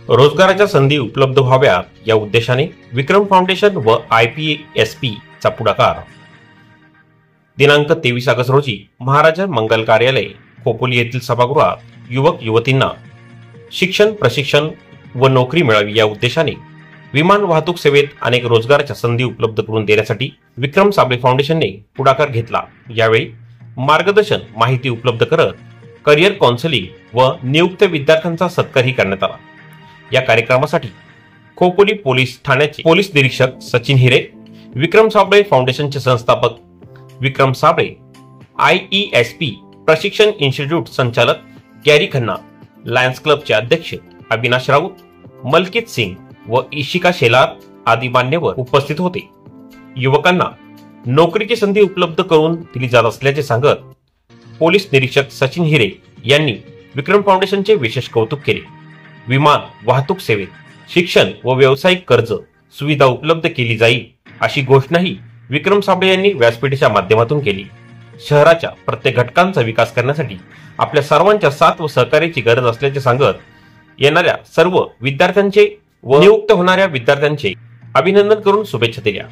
रोजगाराच्या संधी उपलब्ध व्हाव्या या उद्देशाने विक्रम फाउंडेशन व IPSP चा पुढाकार दिनांक 23 ऑगस्ट रोजी महाराजा मंगल कार्यालय खोपोली येथील सभागृहात युवक युवतींना शिक्षण प्रशिक्षण व नोकरी मिळावी या उद्देशाने विमान वाहतूक सेवेत अनेक रोजगाराच्या संधी उपलब्ध करून देण्यासाठी विक्रम साबळे फाउंडेशनने पुढाकार घेतला। यावेळी मार्गदर्शन माहिती उपलब्ध करत करिअर काउन्सिलिंग व नियुक्त विद्यार्थ्यांचा सत्कारही करण्यात आला। या कार्यक्रमासाठी खोपोली पोलीस ठाण्याचे पोलीस निरीक्षक सचिन हिरे, विक्रम साबळे फाउंडेशनचे संस्थापक विक्रम साबळे, IESP प्रशिक्षण इन्स्टिट्यूट संचालक गॅरी खन्ना, लायन्स क्लबचे अध्यक्ष अविनाश राऊत, मलकित सिंग व इशिका शेलार आदी मान्यवर उपस्थित होते। युवकांना नोकरीची संधी उपलब्ध करून दिली जात असल्याचे सांगत पोलीस निरीक्षक सचिन हिरे यांनी विक्रम फाउंडेशनचे विशेष कौतुक केले। विमान वाहतूक सेवेत शिक्षण व व्यावसायिक कर्ज सुविधा उपलब्ध केली जाईल अशी घोषणाही विक्रम साबळे यांनी व्यासपीठाच्या माध्यमातून केली। शहराच्या प्रत्येक घटकांचा विकास करण्यासाठी आपल्या सर्वांच्या साथ व सहकार्याची गरज असल्याचे सांगत येणाऱ्या सर्व विद्यार्थ्यांचे व नियुक्त होणाऱ्या विद्यार्थ्यांचे अभिनंदन करून शुभेच्छा दिल्या।